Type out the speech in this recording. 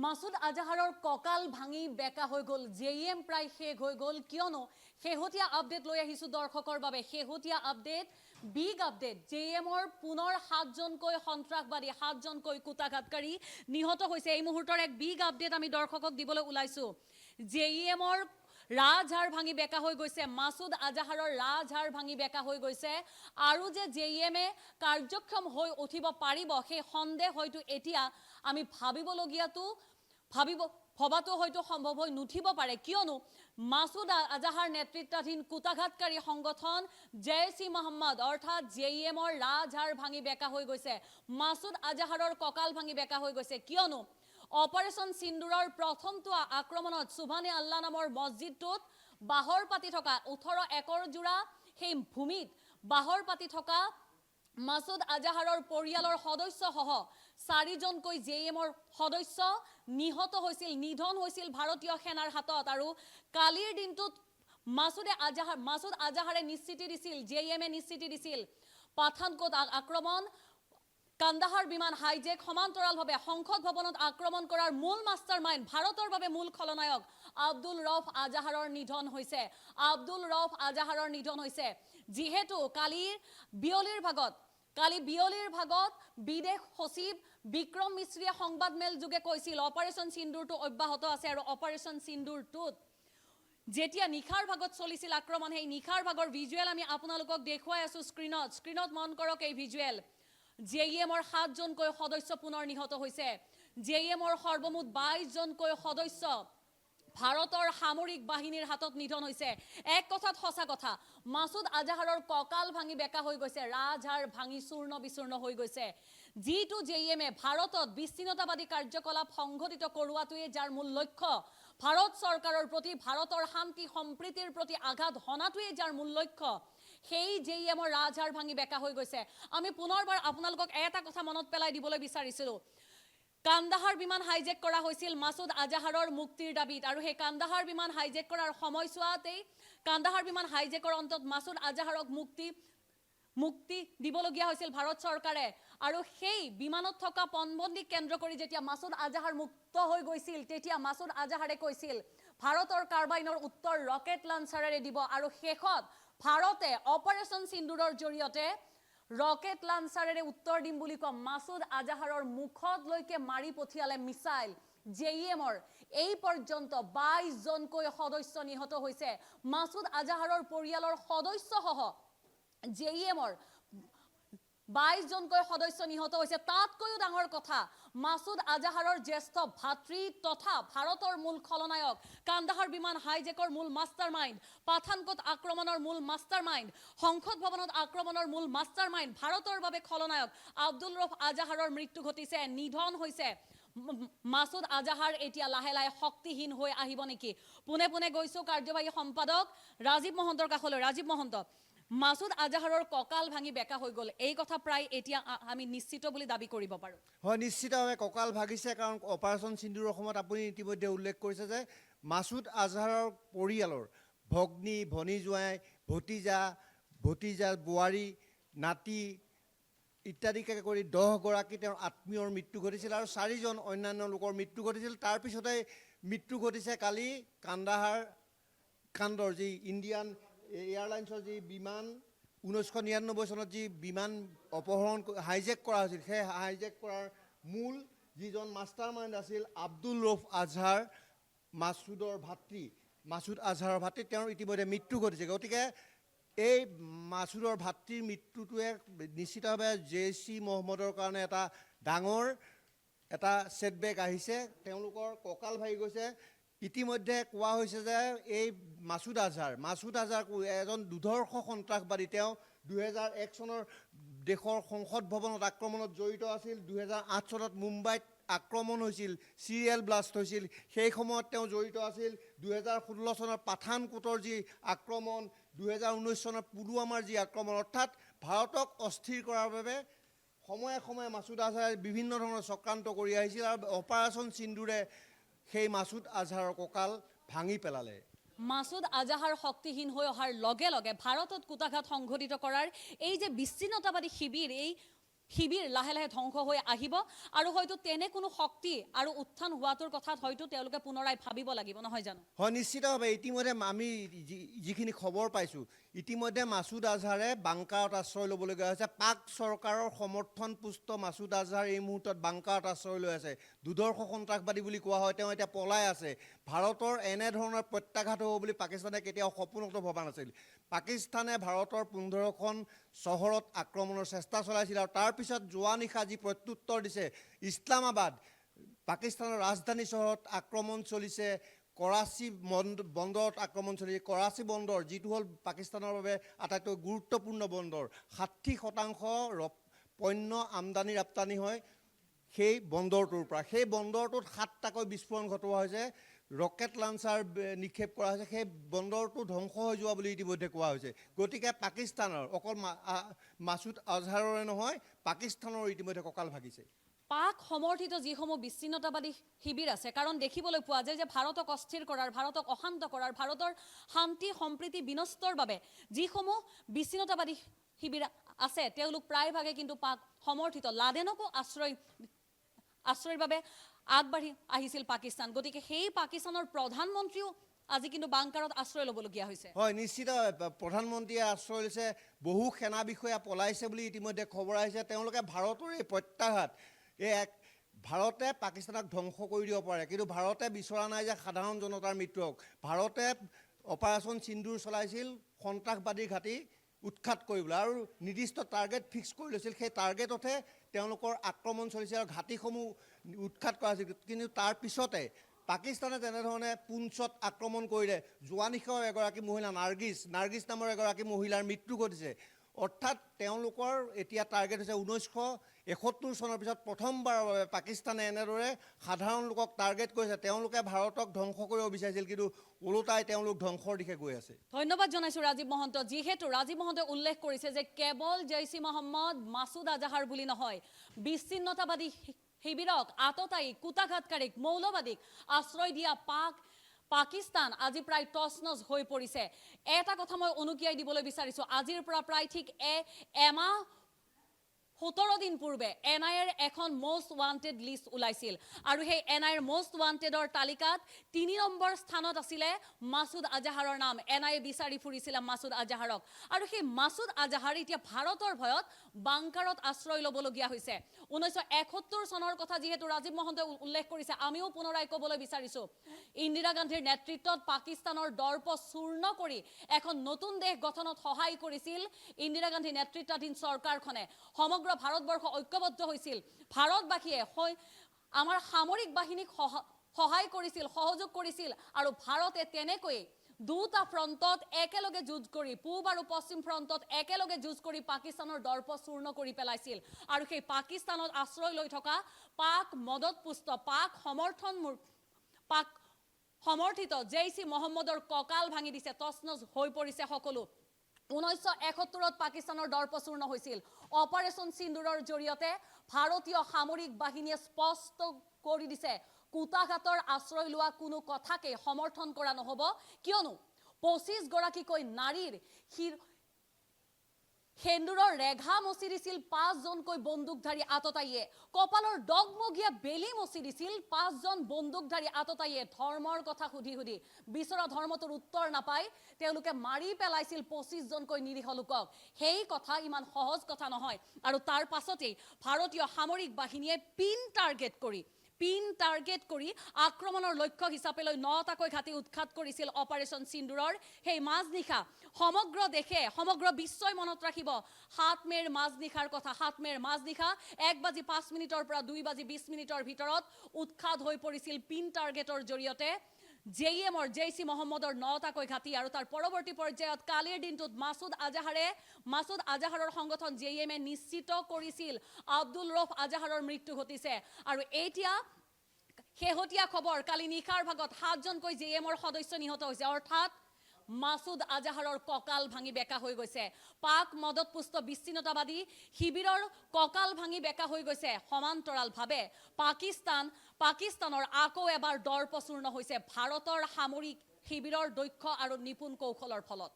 মাসুদ আজাহাৰৰ ককাল ভাঙি বেকা হৈ গ'ল জেএম প্ৰায় শেষ হৈ গ'ল কিয়নো শেহতীয়া আপডেট লৈ আহিছো দৰ্শকৰ বাবে শেহতীয়া আপডেট বিগ আপডেট জেএমৰ পুনৰ 7জনকৈ সন্ত্ৰাসবাদী 7জনকৈ কুটাঘাতকাৰী নিহত হৈছে এই মুহূৰ্তৰ এক বিগ আপডেট আমি দৰ্শকক দিবলৈ ওলাইছো জেএমৰ ৰাজহাড় ভাঙি বেকা হৈ গৈছে মাসুদ আজাহাৰৰ ৰাজহাড় ভাঙি বেকা হৈ গৈছে আৰু যে জেএমে কাৰ্যক্ষম হৈ উঠিব পাৰিব সেই সন্দেহ হয়তো এতিয়া আমি ভবাটো হয়তো সম্ভৱ হৈ নুঠিব পাৰে কিয়নো মাসুদ আজাহাৰ নেতৃত্বাধীন কুটাঘাতকাৰী সংগঠন জেইচ-ই মহম্মদ অৰ্থাৎ জেএমৰ ৰাজহাড় ভাঙি বেকা হৈ গৈছে মাসুদ আজাহাৰৰ ককাল ভাঙি বেকা হৈ গৈছে কিয়নো অপাৰেশন সিন্দুৰৰ প্ৰথমটো আক্ৰমণত সুবহানে আল্লাহ নামৰ মছজিদটোত বাহৰ পাতি থকা 18 একৰ জোৰা সেই ভূমিত বাহৰ পাতি থকা মাসুদ আজাহাৰৰ পৰিয়ালৰ সদস্যসহ 4জনকৈ জেএমৰ সদস্য নিহত হৈছিল নিধন হৈছিল ভাৰতীয় সেনাৰ হাতত আৰু কালিৰ দিনটোত মাসুদ আজাহাৰে নিশ্চিতি দিছিল জেএমে নিশ্চিতি দিছিল পাঠানকোট আক্ৰমণ কান্দাহাৰ বিমান হাইজেক সমান্তৰালভাৱে সংসদ ভৱনত আক্ৰমণ কৰাৰ মূল মাষ্টাৰমাইণ্ড ভাৰতৰ বাবে মূল খলনায়ক আব্দুল ৰউফ আজাহাৰৰ নিধন হৈছে যিহেতু কালি বিয়লিৰ ভাগত বিদেশ সচিব বিক্ৰম মিশ্ৰীয়ে সংবাদমেল যোগে কৈছিল অপাৰেশন সিন্দুৰটো অব্যাহত আছে আৰু অপাৰেশন সিন্দুৰটোত যেতিয়া নিখাৰ ভাগত চলিছিল আক্ৰমণ সেই নিখাৰ ভাগৰ ভিজুৱেল আমি আপোনালোকক দেখুৱাই আছো স্ক্ৰিনত মন কৰক এই ভিজুৱেল জেএমৰ 7জনকৈ সদস্য পুনৰ নিহত হৈছে জেএমৰ সৰ্বমুঠ 22জনকৈ সদস্য ভাৰতৰ সামৰিক বাহিনীৰ হাতত নিধন হৈছে এক কথাত সঁচা কথা মাসুদ আজাহাৰৰ ককাল ভাঙি বেকা হৈ গৈছে ৰাজহাড় ভাঙি চূৰ্ণ বিচূৰ্ণ হৈ গৈছে যিটো জেএমে ভাৰতত বিচ্ছিন্নতাবাদী কাৰ্যকলাপ সংঘটিত কৰোৱাটোৱে যাৰ মূল লক্ষ্য ভাৰত চৰকাৰৰ প্ৰতি ভাৰতৰ শান্তি সম্প্ৰীতিৰ প্ৰতি আঘাত হনাটোৱে যাৰ মূল লক্ষ্য সেই জেএমৰ ৰাজহাড় ভাঙি বেকা হৈ গৈছে আমি পুনৰবাৰ আপোনালোকক এটা কথা মনত পেলাই দিবলৈ বিচাৰিছিলো কান্দাহাৰ বিমান হাইজেক কৰা হৈছিল মাসুদ আজাহাৰৰ মুক্তিৰ দাবীত আৰু সেই কান্দাহাৰ বিমান হাইজেক কৰাৰ সময়ছোৱাতেই কান্দাহাৰ বিমান হাইজেকৰ অন্তত মাসুদ আজাহাৰক মুক্তি দিবলগীয়া হৈছিল ভাৰত চৰকাৰে আৰু সেই বিমানত থকা পণবন্দীক কেন্দ্ৰ কৰি যেতিয়া মাসুদ আজাহাৰ মুক্ত হৈ গৈছিল তেতিয়া মাসুদ আজাহাৰে কৈছিল ভাৰতৰ কাৰ্বাইনৰ উত্তৰ ৰকেট লঞ্চাৰেৰে দিব আৰু শেষত ভাৰতে অপাৰেশন সিন্দুৰৰ জৰিয়তে ৰকেট লঞ্চাৰেৰে উত্তৰ দিম বুলি কোৱা মাসুদ আজাহাৰৰ মুখত লৈকে মাৰি পঠিয়ালে মিসাইল জেএমৰ এই পৰ্যন্ত 22জনকৈ সদস্য নিহত হৈছে মাসুদ আজাহাৰৰ পৰিয়ালৰ সদস্যসহ জেএমৰ 22জনকৈ সদস্য নিহত হৈছে তাতকৈও ডাঙৰ কথা মাসুদ আজাহাৰৰ জ্যেষ্ঠ ভাতৃ তথা ভাৰতৰ মূল খলনায়ক কান্দাহাৰ বিমান হাইজেকৰ মূল মাষ্টাৰমাইণ্ড পাঠানকোট আক্ৰমণৰ মূল মাষ্টাৰমাইণ্ড সংসদ ভৱনত আক্ৰমণৰ মূল মাষ্টাৰমাইণ্ড ভাৰতৰ বাবে খলনায়ক আব্দুল ৰউফ আজাহাৰৰ মৃত্যু ঘটিছে নিধন হৈছে মাসুদ আজাহাৰ এতিয়া লাহে লাহে শক্তিহীন হৈ আহিব নেকি পুনে পুনে গৈছো কাৰ্যবাহী সম্পাদক ৰাজীৱ মহন্তৰ কাষলৈ ৰাজীৱ মহন্ত মাসুদ আজাহাৰৰ ককাল ভাঙি বেকা হৈ গ'ল এই কথা প্ৰায় এতিয়া আমি নিশ্চিত বুলি দাবী কৰিব পাৰো হয় নিশ্চিতভাৱে ককাল ভাগিছে কাৰণ অপাৰেশন সিন্দুৰৰ সময়ত আপুনি ইতিমধ্যে উল্লেখ কৰিছে যে মাসুদ আজাহাৰৰ পৰিয়ালৰ ভগ্নী ভনী জোৱাই ভতিজা বোৱাৰী নাতি ইত্যাদিকে কৰি 10গৰাকী তেওঁৰ আত্মীয়ৰ মৃত্যু ঘটিছিল আৰু 4জন অন্যান্য লোকৰ মৃত্যু ঘটিছিল তাৰ পিছতে মৃত্যু ঘটিছে কালি কান্দাহাৰ কাণ্ডৰ যি ইণ্ডিয়ান এয়াৰলাইন্সৰ যি বিমান 1999 চনত যি বিমান অপহৰণ হাইজেক কৰা হৈছিল সেই হাইজেক কৰাৰ মূল যিজন মাষ্টাৰমাইণ্ড আছিল আব্দুল ৰউফ আজহাৰ মাসুদ আজহাৰৰ ভাতৃ তেওঁৰ ইতিমধ্যে মৃত্যু ঘটিছে গতিকে এই মাসুদৰ ভাতৃৰ মৃত্যুটোৱে নিশ্চিতভাৱে জেইচ-ই মহম্মদৰ কাৰণে এটা ডাঙৰ এটা সেটবেক আহিছে তেওঁলোকৰ কঁকাল ভাঙি গৈছে ইতিমধ্যে কোৱা হৈছে যে এই মাসুদ আজহাৰ এজন দুৰ্ধৰ্ষ সন্ত্ৰাসবাদী তেওঁ 2001 চনৰ দেশৰ সংসদ ভৱনত আক্ৰমণত জড়িত আছিল 2008 চনত মুম্বাইত আক্ৰমণ হৈছিল সিৰিয়েল ব্লাষ্ট হৈছিল সেই সময়ত তেওঁ জড়িত আছিল 2016 চনৰ পাঠানকোটৰ যি আক্ৰমণ 2019 চনৰ পুলৱামাৰ যি আক্ৰমণ অৰ্থাৎ ভাৰতক অস্থিৰ কৰাৰ বাবে সময়ে সময়ে মাসুদ আজহাৰে বিভিন্ন ধৰণৰ চক্ৰান্ত কৰি আহিছিল আৰু অপাৰেশন সিন্দুৰে সেই মাসুদ আজহাৰৰ ককাল ভাঙি পেলালে মাসুদ আজাহাৰ শক্তিহীন হৈ অহাৰ লগে লগে ভাৰতত কুটাঘাত সংঘটিত কৰাৰ এই যে বিচ্ছিন্নতাবাদী শিবিৰ এই শিবিৰ লাহে লাহে ধ্বংস হৈ আহিব আৰু হয়তো তেনে কোনো শক্তি আৰু উত্থান হোৱাটোৰ কথাত হয়তো তেওঁলোকে পুনৰাই ভাবিব লাগিব নহয় জানো হয় নিশ্চিতভাৱে ইতিমধ্যে আমি যিখিনি খবৰ পাইছোঁ ইতিমধ্যে মাছুদ আজহাৰে বাংকাৰত আশ্ৰয় ল'বলগীয়া হৈছে পাক চৰকাৰৰ সমৰ্থনপুষ্ট মাছুদ আজহাৰ এই মুহূৰ্তত বাংকাৰত আশ্ৰয় লৈ আছে দুৰ্ধৰ্ষ সন্ত্ৰাসবাদী বুলি কোৱা হয় তেওঁ এতিয়া পলাই আছে ভাৰতৰ এনেধৰণৰ প্ৰত্যাঘাত হ'ব বুলি পাকিস্তানে কেতিয়াও সপোনতো ভবা নাছিল পাকিস্তানে ভাৰতৰ 15খন চহৰত আক্ৰমণৰ চেষ্টা চলাইছিল আৰু তাৰপিছত যোৱা নিশা যি প্ৰত্যুত্তৰ দিছে ইছলামাবাদ পাকিস্তানৰ ৰাজধানী চহৰত আক্ৰমণ চলিছে কৰাচী বন্দৰত আক্ৰমণ চলিছে কৰাচী বন্দৰ যিটো হ'ল পাকিস্তানৰ বাবে আটাইতকৈ গুৰুত্বপূৰ্ণ বন্দৰ 60% পণ্য আমদানি ৰপ্তানি হয় সেই বন্দৰটোৰ পৰা সেই বন্দৰটোত 7টাকৈ বিস্ফোৰণ ঘটোৱা হৈছে ৰকেট লঞ্চাৰ নিক্ষেপ কৰা হৈছে সেই বন্দৰটো ধ্বংস হৈ যোৱা বুলি ইতিমধ্যে কোৱা হৈছে গতিকে পাকিস্তানৰ অকল মাছুদ আজহাৰৰে নহয় পাকিস্তানৰ ইতিমধ্যে কঁকাল ভাগিছে পাক সমৰ্থিত যিসমূহ বিচ্ছিন্নতাবাদী শিবিৰ আছে কাৰণ দেখিবলৈ পোৱা যায় যে ভাৰতক অস্থিৰ কৰাৰ ভাৰতক অশান্ত কৰাৰ ভাৰতৰ শান্তি সম্প্ৰীতি বিনষ্টৰ বাবে যিসমূহ বিচ্ছিন্নতাবাদী শিবিৰ আছে তেওঁলোক প্ৰায়ভাগে কিন্তু পাক সমৰ্থিত লাডেনকো আশ্ৰয়ৰ বাবে আগবাঢ়ি আহিছিল পাকিস্তান গতিকে সেই পাকিস্তানৰ প্ৰধানমন্ত্ৰীও আজি কিন্তু বাংকাৰত আশ্ৰয় ল'বলগীয়া হৈছে হয় নিশ্চিত প্ৰধানমন্ত্ৰীয়ে আশ্ৰয় লৈছে বহু সেনা বিষয়া পলাইছে বুলি ইতিমধ্যে খবৰ আহিছে তেওঁলোকে ভাৰতৰ এই প্ৰত্যাঘাত ভাৰতে পাকিস্তানক ধ্বংস কৰি দিব পাৰে কিন্তু ভাৰতে বিচৰা নাই যে সাধাৰণ জনতাৰ মৃত্যু হওক ভাৰতে অপাৰেশ্যন সিন্দুৰ চলাইছিল সন্ত্ৰাসবাদী ঘাটি উৎখাত কৰিবলৈ আৰু নিৰ্দিষ্ট টাৰ্গেট ফিক্স কৰি লৈছিল সেই টাৰ্গেটতহে তেওঁলোকৰ আক্ৰমণ চলিছিল আৰু ঘাটিসমূহ উৎখাত কৰা হৈছিল কিন্তু তাৰ পিছতে পাকিস্তানে তেনেধৰণে পুঞ্চত আক্ৰমণ কৰিলে যোৱা নিশাও এগৰাকী মহিলা নাৰ্গিছ নামৰ এগৰাকী মহিলাৰ মৃত্যু ঘটিছে অৰ্থাৎ তেওঁলোকৰ এতিয়া টাৰ্গেট হৈছে 1971 চনৰ পিছত প্ৰথমবাৰৰ বাবে পাকিস্তানে এনেদৰে সাধাৰণ লোকক টাৰ্গেট কৰিছে তেওঁলোকে ভাৰতক ধ্বংস কৰিব বিচাৰিছিল কিন্তু ওলোটাই তেওঁলোক ধ্বংসৰ দিশে গৈ আছে ধন্যবাদ জনাইছো ৰাজীৱ মহন্ত যিহেতু ৰাজীৱ মহন্তই উল্লেখ কৰিছে যে কেৱল জৈচ-ই মহম্মদ মাছুদ আজহাৰ বুলি নহয় বিচ্ছিন্নতাবাদী শিবিৰক আততায়ী কুটাঘাতকাৰীক মৌলবাদীক আশ্ৰয় দিয়া পাকিস্তান আজি প্ৰায় টচনচ হৈ পৰিছে এটা কথা মই অনুকিয়াই দিবলৈ বিচাৰিছোঁ আজিৰ পৰা প্ৰায় ঠিক এমাহ 17 দিন পূৰ্বে এনআইএৰ এখন মোষ্ট ৱান্টেড লিষ্ট ওলাইছিল আৰু সেই এনআইএৰ মোষ্ট ৱান্টেডৰ তালিকাত 3 নম্বৰ স্থানত আছিলে মাছুদ আজহাৰৰ নাম এনআইএ বিচাৰি ফুৰিছিল মাছুদ আজহাৰক আৰু সেই মাছুদ আজহাৰ এতিয়া ভাৰতৰ ভয়ত বাংকাৰত আশ্ৰয় ল'বলগীয়া হৈছে 1971 চনৰ কথা যেহেতু ৰাজীৱ মহন্তই উল্লেখ কৰিছে আমিও পুনৰাই ক'বলৈ বিচাৰিছোঁ ইন্দিৰা গান্ধীৰ নেতৃত্বত পাকিস্তানৰ দৰ্প চূৰ্ণ কৰি এখন নতুন দেশ গঠনত সহায় কৰিছিল ইন্দিৰা গান্ধী নেতৃত্বাধীন চৰকাৰখনে সমগ্ৰ ভাৰতবৰ্ষ ঐক্যবদ্ধ হৈছিল ভাৰতবাসীয়ে আমাৰ সামৰিক বাহিনীক সহায় কৰিছিল সহযোগ কৰিছিল আৰু ভাৰতে তেনেকৈ দুটা ফ্ৰণ্টত একেলগে যুঁজ কৰি পূব আৰু পশ্চিম ফ্ৰণ্টত একেলগে যুঁজ কৰি পাকিস্তানৰ দৰ্প চূৰ্ণ কৰি পেলাইছিল আৰু সেই পাকিস্তানত আশ্ৰয় লৈ থকা পাক মদতপুষ্ট পাক সমৰ্থিত জৈচ-ই মহম্মদৰ কঁকাল ভাঙি দিছে তছনছ হৈ পৰিছে সকলো 1971 পাকিস্তানৰ দৰ্পচূৰ্ণ হৈছিল অপাৰেশ্যন সিন্দুৰৰ জৰিয়তে ভাৰতীয় সামৰিক বাহিনীয়ে স্পষ্ট কৰি দিছে কুটাঘাতৰ আশ্ৰয় লোৱা কোনো কথাকে সমৰ্থন কৰা নহব কিয়নো 25 গৰাকীকৈ নাৰীৰ সেন্দুৰৰ ৰেঘা মচি দিছিল 5 জনকৈ বন্দুকধাৰী আততায়ীয়ে কপালৰ ডগমগীয়া বেলি মচি দিছিল 5 জন বন্দুকধাৰী আততায়ীয়ে ধৰ্মৰ কথা সুধি বিচৰা ধৰ্মটোৰ উত্তৰ নাপায় তেওঁলোকে মাৰি পেলাইছিল 25 জনকৈ নিৰীহ লোকক সেই কথা ইমান সহজ কথা নহয় আৰু তাৰ পাছতেই ভাৰতীয় সামৰিক বাহিনীয়ে পিন টাৰ্গেট কৰি আক্ৰমণৰ লক্ষ্য হিচাপে লৈ 9টাকৈ ঘাটি উৎখাত কৰিছিল অপাৰেশ্যন সিন্দুৰৰ সেই মাজনিশা সমগ্ৰ দেশে সমগ্ৰ বিশ্বই মনত ৰাখিব 7 মেৰ মাজনিশাৰ কথা 7 মেৰ মাজনিশা 1:05 পৰা 2:20 ভিতৰত উৎখাত হৈ পৰিছিল পিন টাৰ্গেটৰ জৰিয়তে জৈচ-ই মহম্মদৰ 9টাকৈ ঘাটি আৰু তাৰ পৰৱৰ্তী পৰ্যায়ত কালিৰ দিনটোত মাছুদ আজহাৰৰ সংগঠন জেএমএ নিশ্চিত কৰিছিল আব্দুল ৰফ আজহাৰৰ মৃত্যু ঘটিছে আৰু এতিয়া শেহতীয়া খবৰ কালি নিশাৰ ভাগত 7 জনকৈ জেএমৰ সদস্য নিহত হৈছে অৰ্থাৎ মাছুদ আজহাৰৰ কঁকাল ভাঙি বেকা হৈ গৈছে পাক মদতপুষ্ট বিচ্ছিন্নতাবাদী শিবিৰৰ কঁকাল ভাঙি বেকা হৈ গৈছে সমান্তৰালভাৱে পাকিস্তানৰ আকৌ এবাৰ দৰ্পচূৰ্ণ হৈছে ভাৰতৰ সামৰিক শিবিৰৰ দক্ষ আৰু নিপুণ কৌশলৰ ফলত